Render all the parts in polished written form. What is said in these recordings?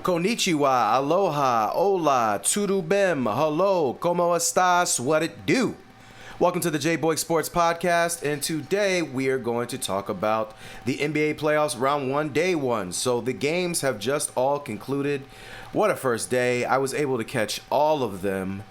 Konnichiwa, aloha, hola, turubem, hello, como estas, what it do? Welcome to the J-Boy Sports Podcast, and today we are going to talk about the NBA playoffs round 1, day 1. So the games have just all concluded. What a first day. I was able to catch all of them.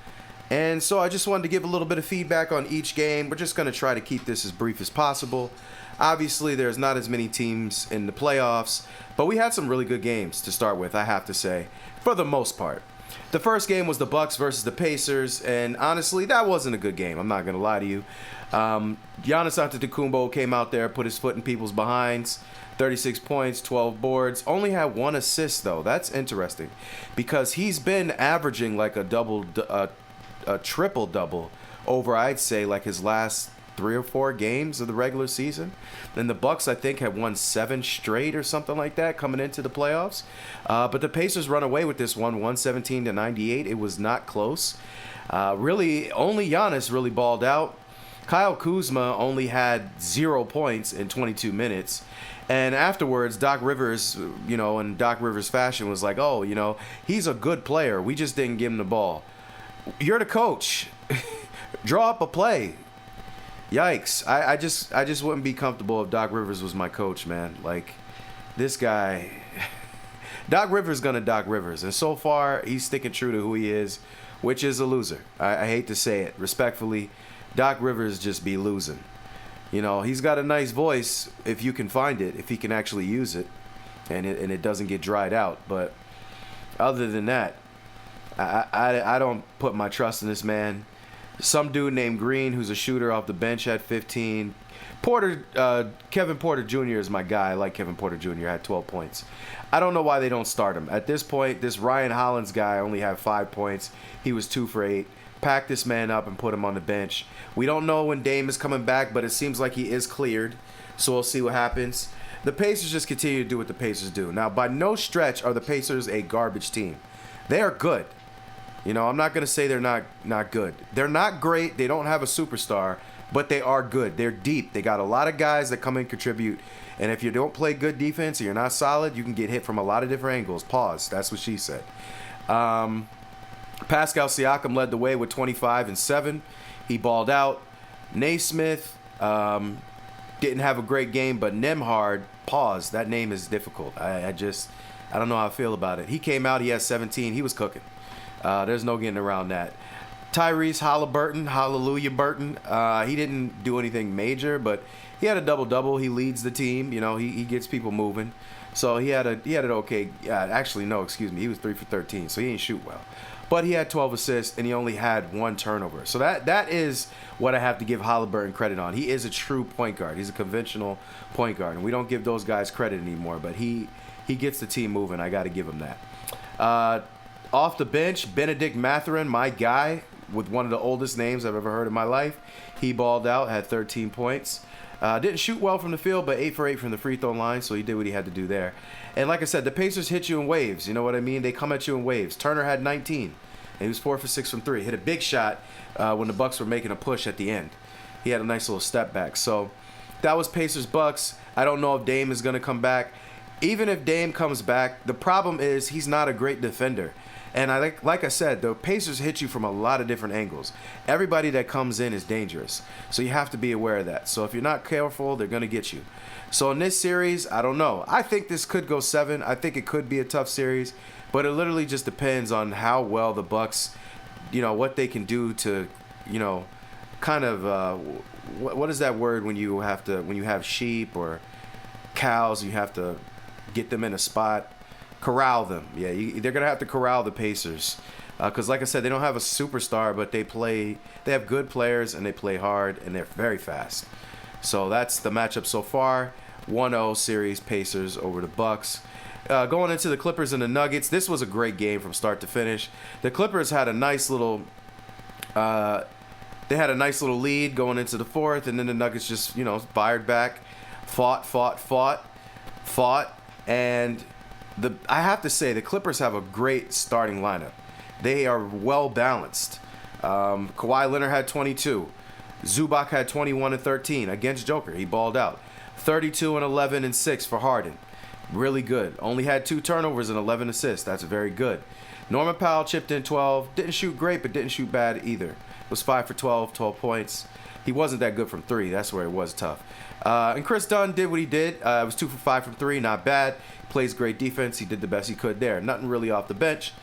And so I just wanted to give a little bit of feedback on each game. We're just going to try to keep this as brief as possible. Obviously, there's not as many teams in the playoffs, but we had some really good games to start with, I have to say, for the most part. The first game was the Bucks versus the Pacers, and honestly, that wasn't a good game. I'm not going to lie to you. Giannis Antetokounmpo came out there, put his foot in people's behinds, 36 points, 12 boards. Only had one assist, though. That's interesting because he's been averaging like a triple-double over, I'd say, like his last 3 or 4 games of the regular season. And the Bucks, I think, have won 7 straight or something like that coming into the playoffs. But the Pacers run away with this one, 117-98. It was not close. Really, only Giannis really balled out. Kyle Kuzma only had 0 points in 22 minutes. And afterwards, Doc Rivers, in Doc Rivers fashion, was like, oh, he's a good player. We just didn't give him the ball. You're the coach. Draw up a play. Yikes. I just wouldn't be comfortable if Doc Rivers was my coach, man. Like, this guy, Doc Rivers gonna Doc Rivers. And so far, he's sticking true to who he is, which is a loser. I hate to say it. Respectfully, Doc Rivers just be losing. He's got a nice voice if you can find it, if he can actually use it, and it doesn't get dried out. But other than that, I don't put my trust in this man. Some dude named Green, who's a shooter off the bench, had 15. Kevin Porter Jr. is my guy. I like Kevin Porter Jr. Had 12 points. I don't know why they don't start him. At this point, this Ryan Hollins guy only had 5 points. He was 2 for 8. Pack this man up and put him on the bench. We don't know when Dame is coming back, but it seems like he is cleared. So we'll see what happens. The Pacers just continue to do what the Pacers do. Now, by no stretch are the Pacers a garbage team. They are good. I'm not going to say they're not good. They're not great. They don't have a superstar, but they are good. They're deep. They got a lot of guys that come in and contribute. And if you don't play good defense or you're not solid, you can get hit from a lot of different angles. Pause. That's what she said. Pascal Siakam led the way with 25 and 7. He balled out. Naismith didn't have a great game, but Nembhard, pause. That name is difficult. I don't know how I feel about it. He came out. He had 17. He was cooking. There's no getting around that. Tyrese Halliburton, Hallelujah Burton, he didn't do anything major, but he had a double-double. He leads the team. He gets people moving. So he had an okay. He was 3 for 13, so he didn't shoot well. But he had 12 assists, and he only had 1 turnover. So that is what I have to give Halliburton credit on. He is a true point guard. He's a conventional point guard, and we don't give those guys credit anymore. But he gets the team moving. I got to give him that. Off the bench, Benedict Mathurin, my guy, with one of the oldest names I've ever heard in my life. He balled out, had 13 points. Didn't shoot well from the field, but 8 for 8 from the free throw line, so he did what he had to do there. And like I said, the Pacers hit you in waves. You know what I mean? They come at you in waves. Turner had 19, and he was 4 for 6 from 3. Hit a big shot when the Bucks were making a push at the end. He had a nice little step back. So that was Pacers-Bucks. I don't know if Dame is going to come back. Even if Dame comes back, the problem is he's not a great defender. And like I said, the Pacers hit you from a lot of different angles. Everybody that comes in is dangerous. So you have to be aware of that. So if you're not careful, they're going to get you. So in this series, I don't know. I think this could go 7. I think it could be a tough series. But it literally just depends on how well the Bucks, what they can do to, kind of, what is that word when you have sheep or cows, you have to get them in a spot? Corral them. Yeah, they're going to have to corral the Pacers. Because like I said, they don't have a superstar, but they have good players, and they play hard, and they're very fast. So that's the matchup so far. 1-0 series, Pacers over the Bucks. Going into the Clippers and the Nuggets, this was a great game from start to finish. The Clippers had a nice little lead going into the fourth, and then the Nuggets just, fired back, fought, and I have to say, the Clippers have a great starting lineup. They are well balanced. Kawhi Leonard had 22. Zubac had 21 and 13 against Joker. He balled out. 32 and 11 and 6 for Harden. Really good. Only had 2 turnovers and 11 assists. That's very good. Norman Powell chipped in 12. Didn't shoot great, but didn't shoot bad either. Was 5 for 12, 12 points. He wasn't that good from 3. That's where it was tough. And Chris Dunn did what he did. It was 2 for 5 from 3. Not bad. Plays great defense. He did the best he could there. Nothing really off the bench.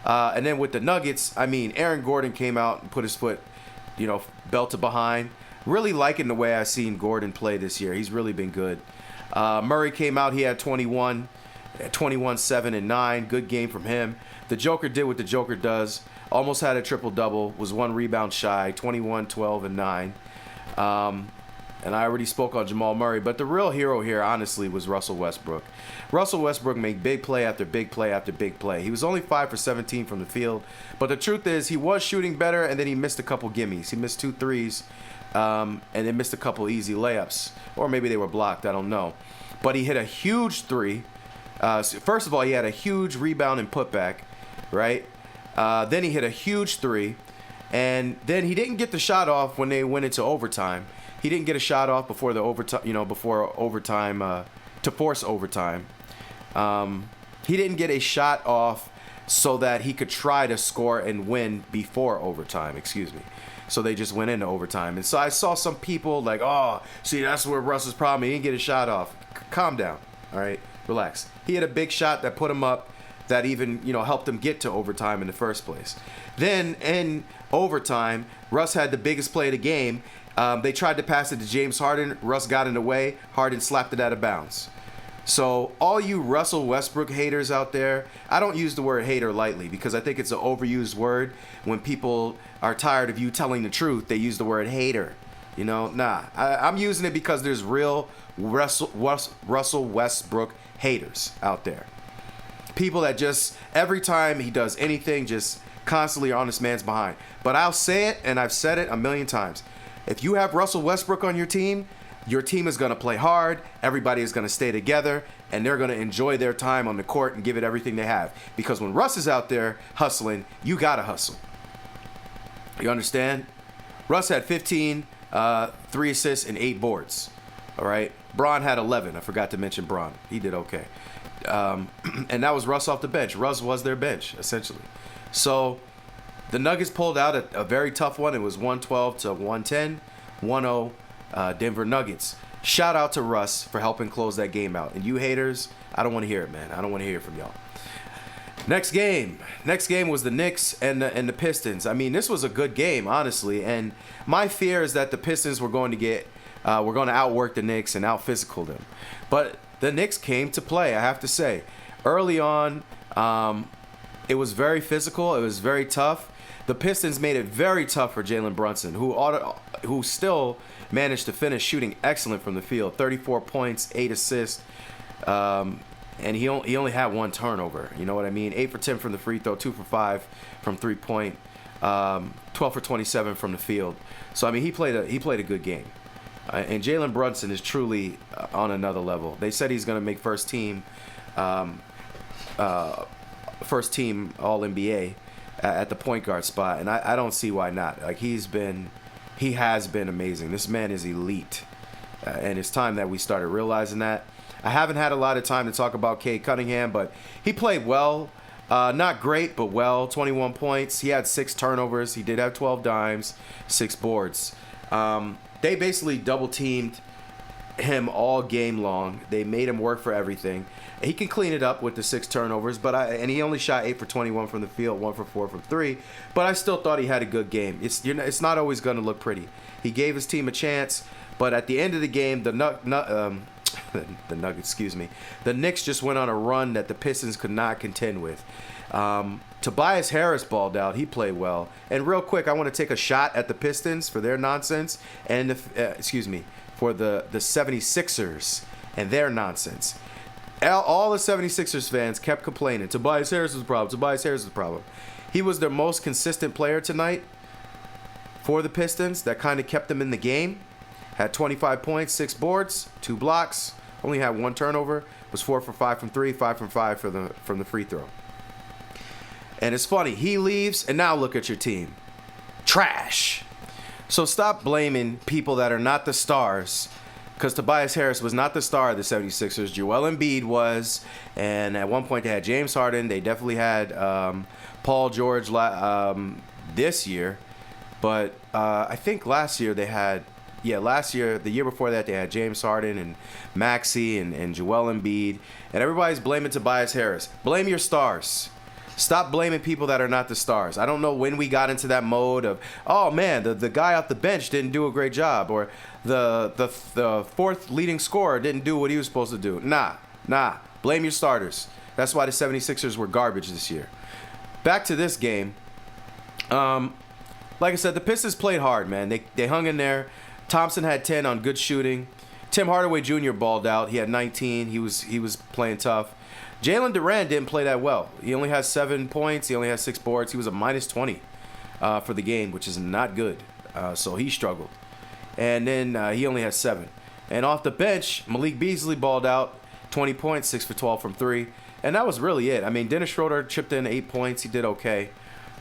And then with the Nuggets, I mean, Aaron Gordon came out and put his foot, belt to behind. Really liking the way I've seen Gordon play this year. He's really been good. Murray came out. He had 21, 7, and 9. Good game from him. The Joker did what the Joker does. Almost had a triple-double. Was 1 rebound shy. 21, 12, and 9. And I already spoke on Jamal Murray. But the real hero here, honestly, was Russell Westbrook. Russell Westbrook made big play after big play after big play. He was only 5 for 17 from the field. But the truth is, he was shooting better, and then he missed a couple gimmies. He missed 2 threes. And then missed a couple easy layups. Or maybe they were blocked. I don't know. But he hit a huge 3. First of all, he had a huge rebound and putback, right? Then he hit a huge 3. And then he didn't get the shot off when they went into overtime. He didn't get a shot off before the overtime, to force overtime. He didn't get a shot off so that he could try to score and win before overtime, So they just went into overtime. And so I saw some people like, oh, see, that's where Russell's problem. He didn't get a shot off. Calm down, all right? Relax. He had a big shot that put him up that even, helped him get to overtime in the first place. Then in overtime, Russ had the biggest play of the game. They tried to pass it to James Harden. Russ got in the way. Harden slapped it out of bounds. So all you Russell Westbrook haters out there, I don't use the word hater lightly because I think it's an overused word. When people are tired of you telling the truth, they use the word hater. I'm using it because there's real Russell Westbrook haters out there. People that just, every time he does anything, just constantly are on this man's behind. But I'll say it, and I've said it a million times. If you have Russell Westbrook on your team is going to play hard, everybody is going to stay together, and they're going to enjoy their time on the court and give it everything they have. Because when Russ is out there hustling, you got to hustle. You understand? Russ had 15, 3 assists, and 8 boards. All right? Bron had 11. I forgot to mention Bron. He did okay. And that was Russ off the bench. Russ was their bench, essentially. So the Nuggets pulled out a very tough one. It was 112 to 110, 1-0 Denver Nuggets. Shout out to Russ for helping close that game out. And you haters, I don't want to hear it, man. I don't want to hear it from y'all. Next game was the Knicks and the Pistons. I mean, this was a good game, honestly. And my fear is that the Pistons were going to outwork the Knicks and out-physical them. But the Knicks came to play, I have to say. Early on, it was very physical. It was very tough. The Pistons made it very tough for Jalen Brunson, who still managed to finish shooting excellent from the field. 34 points, 8 assists, and he only had 1 turnover. You know what I mean? 8 for 10 from the free throw, 2 for 5 from 3-point, 12 for 27 from the field. So I mean, he played a good game. And Jalen Brunson is truly on another level. They said he's going to make first team All-NBA at the point guard spot, and I don't see why not. Like he has been amazing. This man is elite, and it's time that we started realizing that. I haven't had a lot of time to talk about Cade Cunningham, but he played well. Not great, but well. 21 points. He had 6 turnovers. He did have 12 dimes, 6 boards. They basically double-teamed him all game long. They made him work for everything. He can clean it up with the 6 turnovers, and he only shot 8 for 21 from the field, 1 for 4 from 3. But I still thought he had a good game. It's not always going to look pretty. He gave his team a chance, but at the end of the game, the Knicks just went on a run that the Pistons could not contend with. Tobias Harris balled out. He played well. And real quick, I want to take a shot at the Pistons for their nonsense, and for the 76ers and their nonsense. All the 76ers fans kept complaining. Tobias Harris was the problem. He was their most consistent player tonight for the Pistons. That kind of kept them in the game. Had 25 points, 6 boards, 2 blocks. Only had 1 turnover. Was 4 for 5 from 3, 5 from 5 from the free throw. And it's funny. He leaves, and now look at your team. Trash. So stop blaming people that are not the stars because Tobias Harris was not the star of the 76ers. Joel Embiid was, and at one point they had James Harden. They definitely had Paul George this year, but I think last year they had, the year before that they had James Harden and Maxey and Joel Embiid, and everybody's blaming Tobias Harris. Blame your stars. Stop blaming people that are not the stars. I don't know when we got into that mode of, oh man, the guy off the bench didn't do a great job, or the fourth leading scorer didn't do what he was supposed to do. Nah. Blame your starters. That's why the 76ers were garbage this year. Back to this game. Like I said, the Pistons played hard, man. They hung in there. Thompson had 10 on good shooting. Tim Hardaway Jr. balled out. He had 19. He was playing tough. Jalen Duren didn't play that well. He only has 7 points. He only has 6 boards. He was a minus 20 for the game, which is not good. So he struggled. And then he only has 7. And off the bench, Malik Beasley balled out, 20 points, 6 for 12 from 3. And that was really it. I mean, Dennis Schroeder chipped in 8 points. He did okay.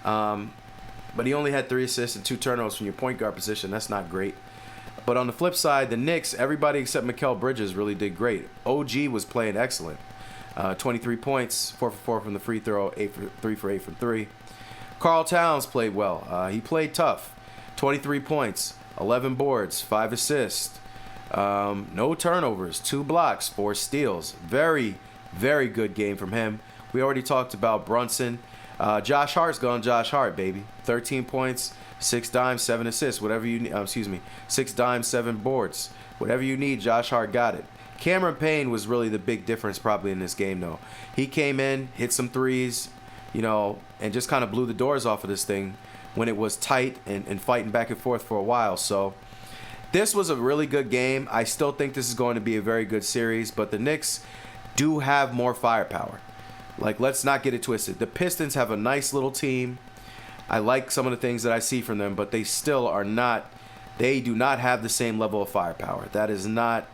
But he only had 3 assists and 2 turnovers from your point guard position. That's not great. But on the flip side, the Knicks, everybody except Mikal Bridges really did great. OG was playing excellent. 23 points, 4 for 4 from the free throw, 3 for 8 from 3. Karl Towns played well. He played tough. 23 points, 11 boards, 5 assists. No turnovers, 2 blocks, 4 steals. Very, very good game from him. We already talked about Brunson. Josh Hart's gone Josh Hart, baby. 13 points, 6 dimes, 7 assists. Whatever you need. 6 dimes, 7 boards. Whatever you need, Josh Hart got it. Cameron Payne was really the big difference probably in this game, though. He came in, hit some threes, and just kind of blew the doors off of this thing when it was tight and fighting back and forth for a while. So this was a really good game. I still think this is going to be a very good series, but the Knicks do have more firepower. Like, let's not get it twisted. The Pistons have a nice little team. I like some of the things that I see from them, but they still are not, they do not have the same level of firepower. That is not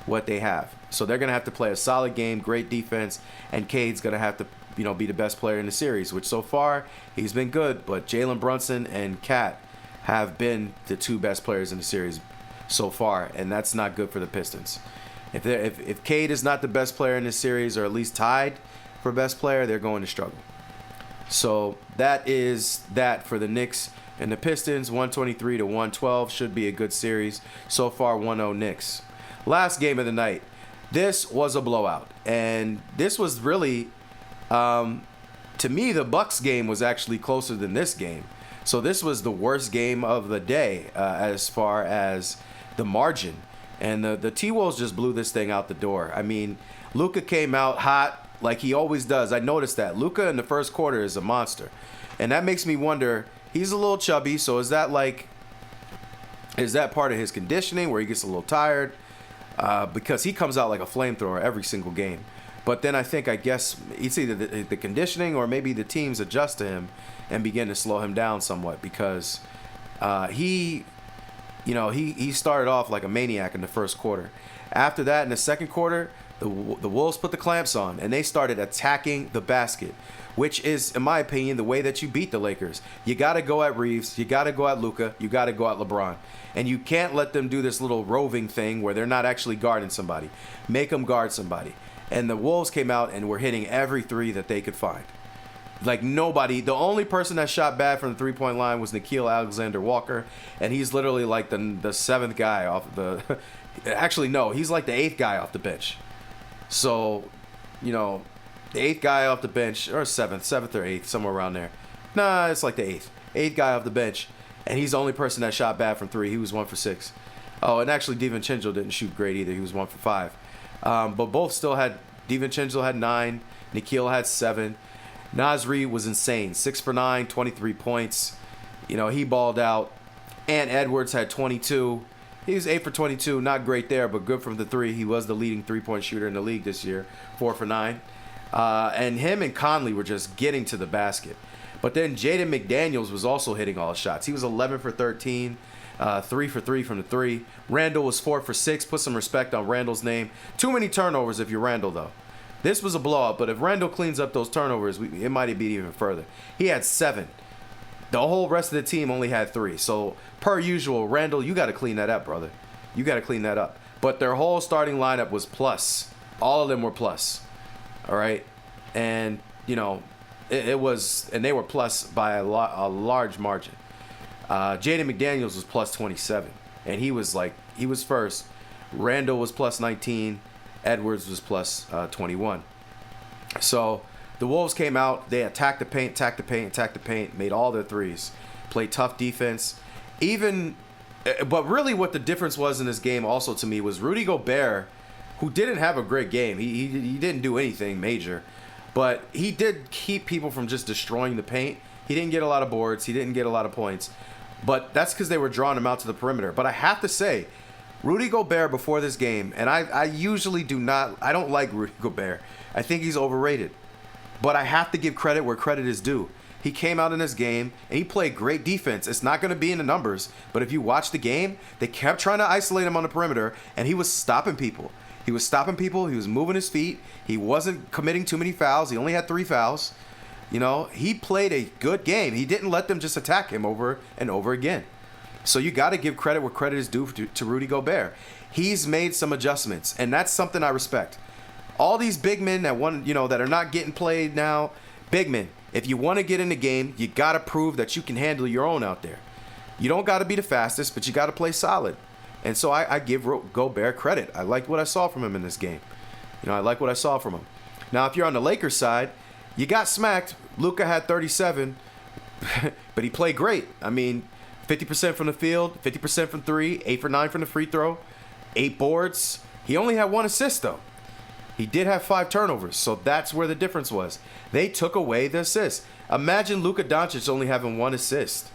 what they have. So they're going to have to play a solid game, great defense, and Cade's going to have to, be the best player in the series, which so far he's been good, but Jalen Brunson and Cat have been the 2 best players in the series so far, and that's not good for the Pistons. If Cade is not the best player in this series, or at least tied for best player, they're going to struggle. So that is that for the Knicks and the Pistons. 123 to 112 should be a good series. So far, 1-0 Knicks. Last game of the night. This was a blowout, and this was really, to me, the Bucks game was actually closer than this game. So this was the worst game of the day as far as the margin, and the T-Wolves just blew this thing out the door. I mean, Luka came out hot like he always does. I noticed that Luka in the first quarter is a monster, and that makes me wonder. He's a little chubby, so is that part of his conditioning where he gets a little tired? Because he comes out like a flamethrower every single game. But then I guess it's either the conditioning or maybe the teams adjust to him and begin to slow him down somewhat, because he started off like a maniac in the first quarter. After that, in the second quarter, the Wolves put the clamps on and they started attacking the basket, which is, in my opinion, the way that you beat the Lakers. You got to go at Reeves, you got to go at Luka, you got to go at LeBron. And you can't let them do this little roving thing where they're not actually guarding somebody. Make them guard somebody. And the Wolves came out and were hitting every 3 that they could find. Like nobody, the only person that shot bad from the 3-point line was Nickeil Alexander-Walker, and he's literally like the 7th guy off the actually no, he's like the 8th guy off the bench. So, the 8th guy off the bench, or 7th or 8th, somewhere around there. Nah, it's like the 8th guy off the bench, and he's the only person that shot bad from 3. He was 1 for 6. Oh, and actually DiVincenzo didn't shoot great either. He was 1 for 5. But both still had, DiVincenzo had 9, Nickeil had 7. Naz Reid was insane. 6 for 9, 23 points. He balled out. Ant Edwards had 22. He was 8 for 22. Not great there, but good from the 3. He was the leading 3-point shooter in the league this year. 4 for 9. And him and Conley were just getting to the basket. But then Jaden McDaniels was also hitting all his shots. He was 11 for 13. 3 for 3 from the 3. Randall was 4 for 6. Put some respect on Randall's name. Too many turnovers if you're Randall, though. This was a blowout, but if Randall cleans up those turnovers, it might be even further. He had 7. The whole rest of the team only had 3. So, per usual, Randall, you got to clean that up, brother. You got to clean that up. but their whole starting lineup was plus. All of them were plus. All right, and you know, it was, and they were plus by a large margin. Jaden McDaniels was plus 27, and he was first. Randall was plus 19. Edwards was plus 21. So the Wolves came out. They attacked the paint, made all their threes, played tough defense. But really what the difference was in this game also to me was Rudy Gobert, who didn't have a great game. He didn't do anything major, but he did keep people from just destroying the paint. He didn't get a lot of boards. He didn't get a lot of points. But that's because they were drawing him out to the perimeter. But I have to say, Rudy Gobert before this game, and I usually I don't like Rudy Gobert. I think he's overrated. But I have to give credit where credit is due. He came out in this game, and he played great defense. It's not going to be in the numbers, but if you watch the game, they kept trying to isolate him on the perimeter, and he was stopping people. He was moving his feet. He wasn't committing too many fouls. He only had 3 fouls. You know, he played a good game. He didn't let them just attack him over and over again. So you got to give credit where credit is due to Rudy Gobert. He's made some adjustments, and that's something I respect. All these big men that are not getting played now, big men. If you want to get in the game, you got to prove that you can handle your own out there. You don't got to be the fastest, but you got to play solid. And so I give Gobert credit. I liked what I saw from him in this game. I like what I saw from him. Now, if you're on the Lakers side, you got smacked. Luka had 37, but he played great. I mean, 50% from the field, 50% from 3, 8 for 9 from the free throw, 8 boards. He only had 1 assist, though. He did have 5 turnovers, so that's where the difference was. They took away the assist. Imagine Luka Doncic only having 1 assist.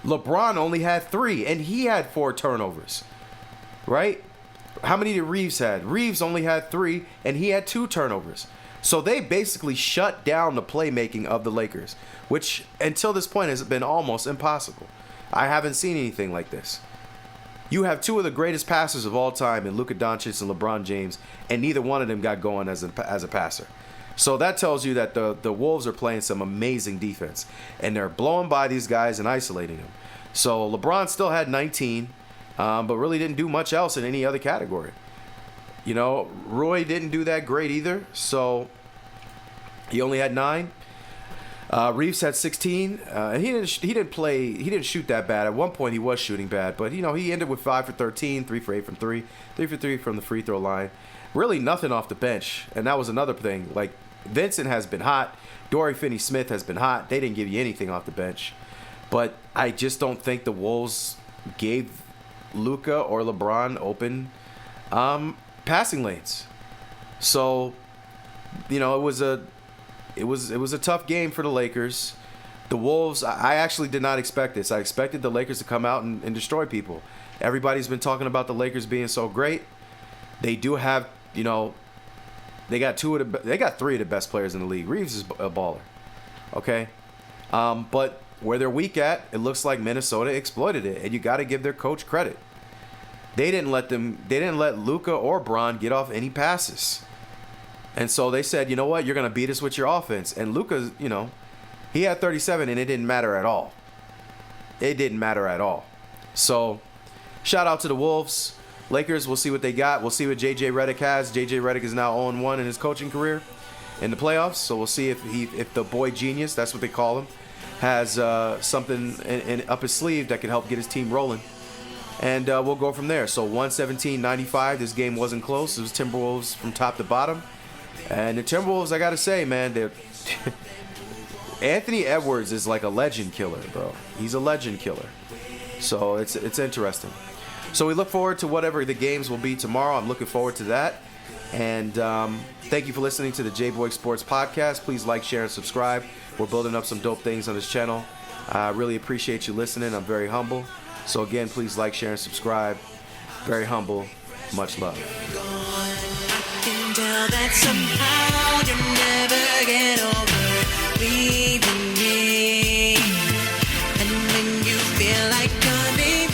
LeBron only had 3, and he had 4 turnovers, right? How many did Reeves had? Reeves only had 3, and he had 2 turnovers. So they basically shut down the playmaking of the Lakers, which until this point has been almost impossible. I haven't seen anything like this. You have 2 of the greatest passers of all time in Luka Doncic and LeBron James, and neither one of them got going as a passer. So that tells you that the Wolves are playing some amazing defense, and they're blowing by these guys and isolating them. So LeBron still had 19, but really didn't do much else in any other category. Roy didn't do that great either, so he only had 9. Reeves had 16. He didn't shoot that bad. At one point he was shooting bad, but he ended with 5 for 13, 3 for 8 from 3, 3 for 3 from the free throw line. Really nothing off the bench, and that was another thing. Like, Vincent has been hot. Dorian Finney-Smith has been hot. They didn't give you anything off the bench, but I just don't think the Wolves gave Luka or LeBron open passing lanes. So, it was a tough game for the Lakers. The Wolves, I actually did not expect this. I expected the Lakers to come out and destroy people. Everybody's been talking about the Lakers being so great. They do have, they got 3 of the best players in the league. Reeves is a baller. Okay? But where they're weak at, it looks like Minnesota exploited it, and you got to give their coach credit. They didn't let Luka or Bron get off any passes. And so they said, you know what, you're going to beat us with your offense. And Luka, he had 37, and it didn't matter at all. It didn't matter at all. So, shout out to the Wolves. Lakers, we'll see what they got. We'll see what J.J. Redick has. J.J. Redick is now 0-1 in his coaching career in the playoffs. So we'll see if the boy genius, that's what they call him, has something up his sleeve that can help get his team rolling. And we'll go from there. So 117-95, this game wasn't close. It was Timberwolves from top to bottom. And the Timberwolves, I got to say, man, Anthony Edwards is like a legend killer, bro. He's a legend killer. So it's interesting. So we look forward to whatever the games will be tomorrow. I'm looking forward to that. And thank you for listening to the J-Boy Sports Podcast. Please like, share, and subscribe. We're building up some dope things on this channel. I really appreciate you listening. I'm very humble. So again, please like, share, and subscribe. Very humble. Much love. That somehow you never get over leaving me, and when you feel like coming